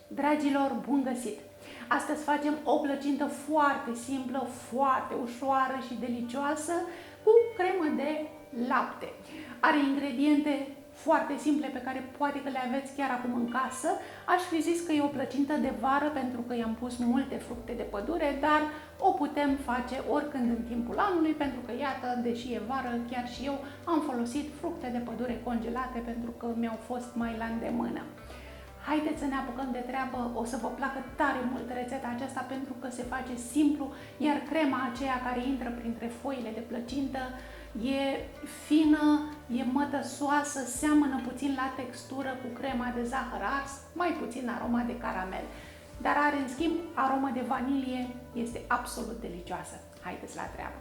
Dragilor, bun găsit! Astăzi facem o plăcintă foarte simplă, foarte ușoară și delicioasă cu cremă de lapte. Are ingrediente foarte simple pe care poate că le aveți chiar acum în casă. Aș fi zis că e o plăcintă de vară pentru că i-am pus multe fructe de pădure, dar o putem face oricând în timpul anului pentru că, iată, deși e vară, chiar și eu am folosit fructe de pădure congelate pentru că mi-au fost mai la îndemână. Haideți să ne apucăm de treabă, o să vă placă tare mult rețeta aceasta pentru că se face simplu, iar crema aceea care intră printre foile de plăcintă e fină, e mătăsoasă, seamănă puțin la textură cu crema de zahăr ars, mai puțin aroma de caramel, dar are în schimb aromă de vanilie, este absolut delicioasă. Haideți la treabă!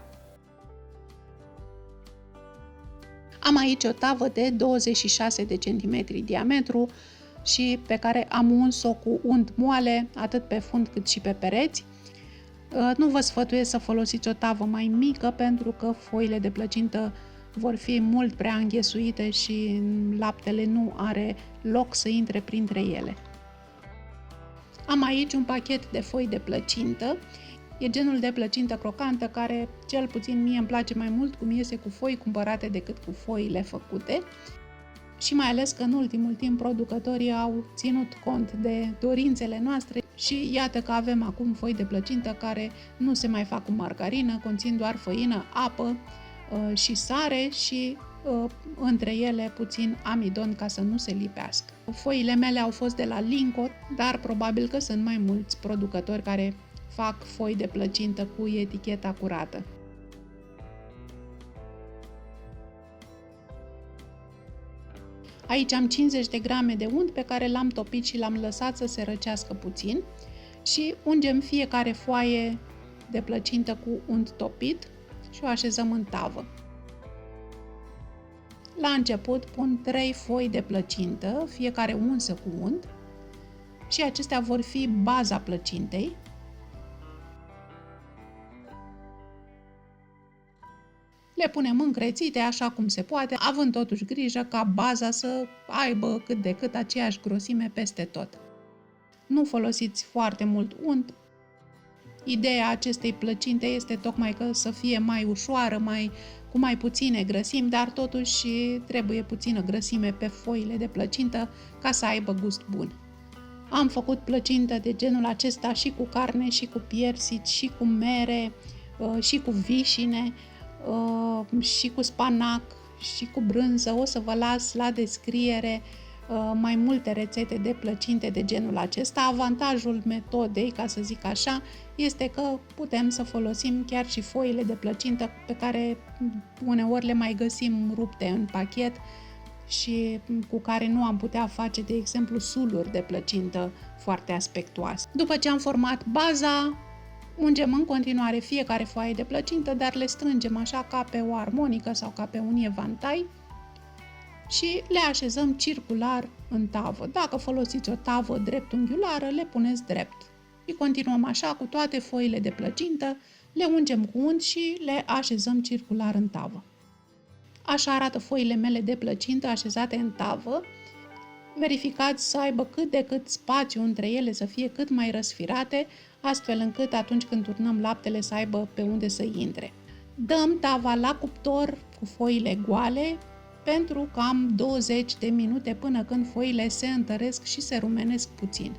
Am aici o tavă de 26 de centimetri diametru și pe care am uns-o cu unt moale, atât pe fund cât și pe pereți. Nu vă sfătuiesc să folosiți o tavă mai mică pentru că foile de plăcintă vor fi mult prea înghesuite și laptele nu are loc să intre printre ele. Am aici un pachet de foi de plăcintă. E genul de plăcintă crocantă care, cel puțin mie, îmi place mai mult cum iese cu foi cumpărate decât cu foile făcute. Și mai ales că în ultimul timp producătorii au ținut cont de dorințele noastre și iată că avem acum foi de plăcintă care nu se mai fac cu margarină, conțin doar făină, apă și sare și între ele puțin amidon ca să nu se lipească. Foile mele au fost de la Linco, dar probabil că sunt mai mulți producători care fac foi de plăcintă cu eticheta curată. Aici am 50 de grame de unt pe care l-am topit și l-am lăsat să se răcească puțin și ungem fiecare foaie de plăcintă cu unt topit și o așezăm în tavă. La început pun 3 foi de plăcintă, fiecare unsă cu unt, și acestea vor fi baza plăcintei. Le punem încrețite așa cum se poate, având totuși grijă ca baza să aibă cât de cât aceeași grosime peste tot. Nu folosiți foarte mult unt. Ideea acestei plăcinte este tocmai că să fie mai ușoară, cu mai puține grăsimi, dar totuși trebuie puțină grăsime pe foile de plăcintă ca să aibă gust bun. Am făcut plăcintă de genul acesta și cu carne, și cu piersici, și cu mere, și cu vișine, și cu spanac și cu brânză. O să vă las la descriere mai multe rețete de plăcinte de genul acesta. Avantajul metodei, ca să zic așa, este că putem să folosim chiar și foile de plăcintă pe care uneori le mai găsim rupte în pachet și cu care nu am putea face, de exemplu, suluri de plăcintă foarte aspectuoase. După ce am format baza, ungem în continuare fiecare foaie de plăcintă, dar le strângem așa ca pe o armonică sau ca pe un evantai și le așezăm circular în tavă. Dacă folosiți o tavă dreptunghiulară, le puneți drept. Și continuăm așa cu toate foile de plăcintă, le ungem cu unt și le așezăm circular în tavă. Așa arată foile mele de plăcintă așezate în tavă. Verificați să aibă cât de cât spațiu între ele, să fie cât mai răsfirate, astfel încât atunci când turnăm laptele să aibă pe unde să intre. Dăm tava la cuptor cu foile goale pentru cam 20 de minute până când foile se întăresc și se rumenesc puțin.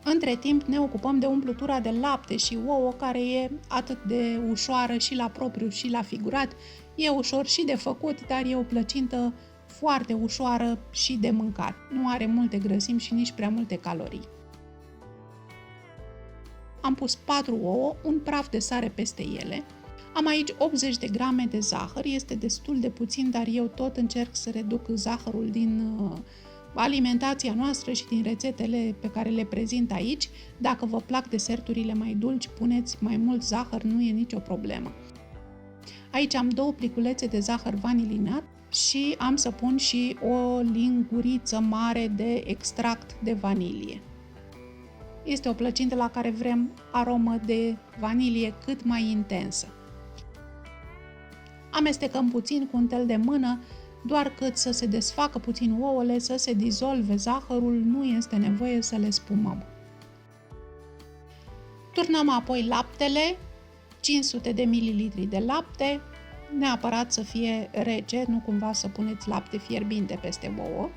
Între timp ne ocupăm de umplutura de lapte și ouă, care e atât de ușoară și la propriu și la figurat. E ușor și de făcut, dar e o plăcintă foarte ușoară și de mâncat. Nu are multe grăsimi și nici prea multe calorii. Am pus 4 ouă, un praf de sare peste ele. Am aici 80 de grame de zahăr, este destul de puțin, dar eu tot încerc să reduc zahărul din alimentația noastră și din rețetele pe care le prezint aici. Dacă vă plac deserturile mai dulci, puneți mai mult zahăr, nu e nicio problemă. Aici am 2 pliculețe de zahăr vanilinat și am să pun și o linguriță mare de extract de vanilie. Este o plăcintă la care vrem aromă de vanilie cât mai intensă. Amestecăm puțin cu un tel de mână doar cât să se desfacă puțin ouăle, să se dizolve zahărul, nu este nevoie să le spumăm. Turnăm apoi laptele, 500 de ml de lapte, neapărat să fie rece, nu cumva să puneți lapte fierbinte peste ouă,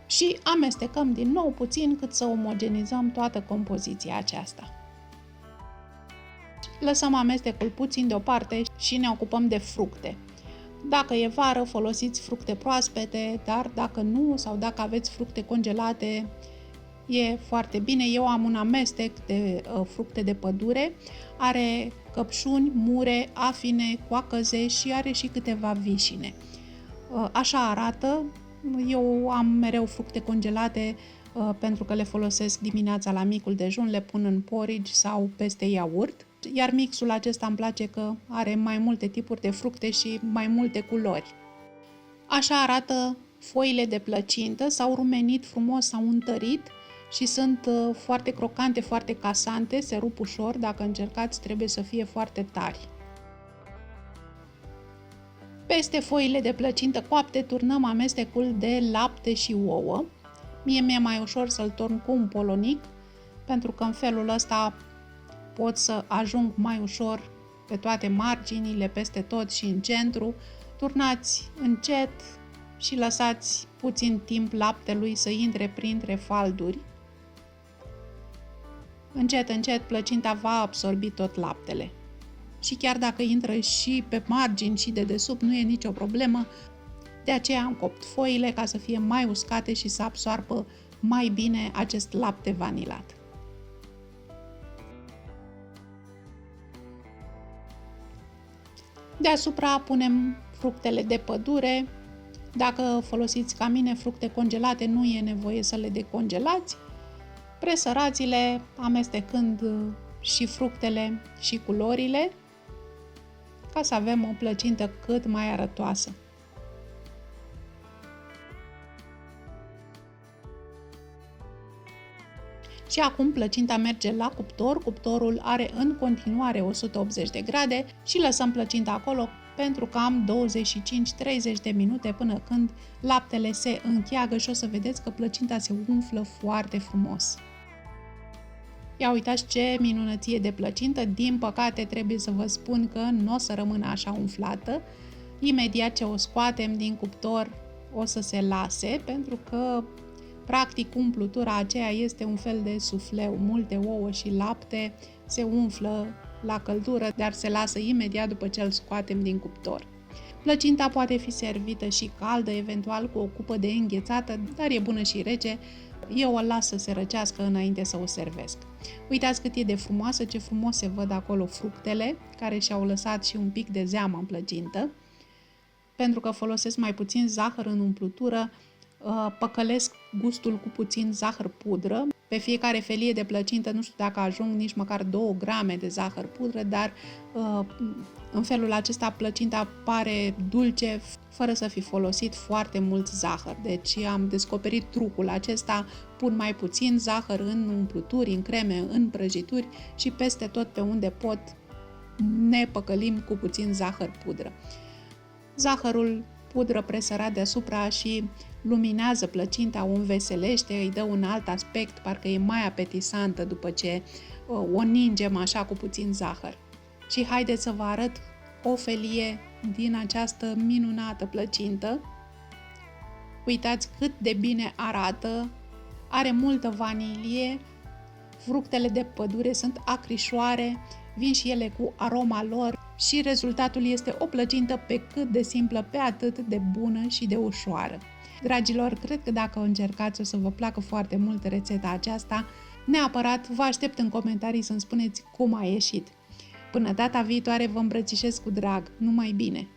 și amestecăm din nou puțin cât să omogenizăm toată compoziția aceasta. Lăsăm amestecul puțin deoparte și ne ocupăm de fructe. Dacă e vară, folosiți fructe proaspete, dar dacă nu, sau dacă aveți fructe congelate, e foarte bine. Eu am un amestec de fructe de pădure, are căpșuni, mure, afine, coacăze și are și câteva vișine. Așa arată. Eu am mereu fructe congelate pentru că le folosesc dimineața la micul dejun, le pun în porridge sau peste iaurt. Iar mixul acesta îmi place că are mai multe tipuri de fructe și mai multe culori. Așa arată foile de plăcintă, s-au rumenit frumos, s-au întărit și sunt foarte crocante, foarte casante, se rup ușor, dacă încercați trebuie să fie foarte tari. Peste foile de plăcintă coapte turnăm amestecul de lapte și ouă. Mie mi-e mai ușor să-l torn cu un polonic, pentru că în felul ăsta pot să ajung mai ușor pe toate marginile, peste tot și în centru. Turnați încet și lăsați puțin timp laptelui să intre printre falduri. Încet, încet plăcinta va absorbi tot laptele. Și chiar dacă intră și pe margini și de desubt, nu e nicio problemă. De aceea am copt foile ca să fie mai uscate și să absoarbă mai bine acest lapte vanilat. Deasupra punem fructele de pădure. Dacă folosiți ca mine fructe congelate, nu e nevoie să le decongelați. Presărați-le amestecând și fructele și culorile, ca să avem o plăcintă cât mai arătoasă. Și acum plăcinta merge la cuptor, cuptorul are în continuare 180 de grade și lăsăm plăcinta acolo pentru cam 25-30 de minute până când laptele se încheagă și o să vedeți că plăcinta se umflă foarte frumos. Ia uitați ce minunăție de plăcintă, din păcate trebuie să vă spun că nu o să rămână așa umflată. Imediat ce o scoatem din cuptor o să se lase, pentru că practic umplutura aceea este un fel de sufleu, multe ouă și lapte se umflă la căldură, dar se lasă imediat după ce îl scoatem din cuptor. Plăcinta poate fi servită și caldă, eventual cu o cupă de înghețată, dar e bună și rece. Eu o las să se răcească înainte să o servesc. Uitați cât e de frumoasă, ce frumos se văd acolo fructele, care și-au lăsat și un pic de zeamă în plăcintă. Pentru că folosesc mai puțin zahăr în umplutură, păcălesc gustul cu puțin zahăr pudră. Pe fiecare felie de plăcintă nu știu dacă ajung nici măcar 2 grame de zahăr pudră, dar în felul acesta plăcinta pare dulce fără să fi folosit foarte mult zahăr. Deci am descoperit trucul acesta, pun mai puțin zahăr în umpluturi, în creme, în prăjituri și peste tot pe unde pot ne păcălim cu puțin zahăr pudră. Zahărul pudră presărat deasupra și luminează plăcinta, o înveselește, îi dă un alt aspect, parcă e mai apetisantă după ce o ningem așa cu puțin zahăr. Și haideți să vă arăt o felie din această minunată plăcintă. Uitați cât de bine arată, are multă vanilie, fructele de pădure sunt acrișoare, vin și ele cu aroma lor și rezultatul este o plăcintă pe cât de simplă, pe atât de bună și de ușoară. Dragilor, cred că dacă o încercați o să vă placă foarte mult rețeta aceasta. Neapărat vă aștept în comentarii să-mi spuneți cum a ieșit. Până data viitoare vă îmbrățișez cu drag. Numai bine!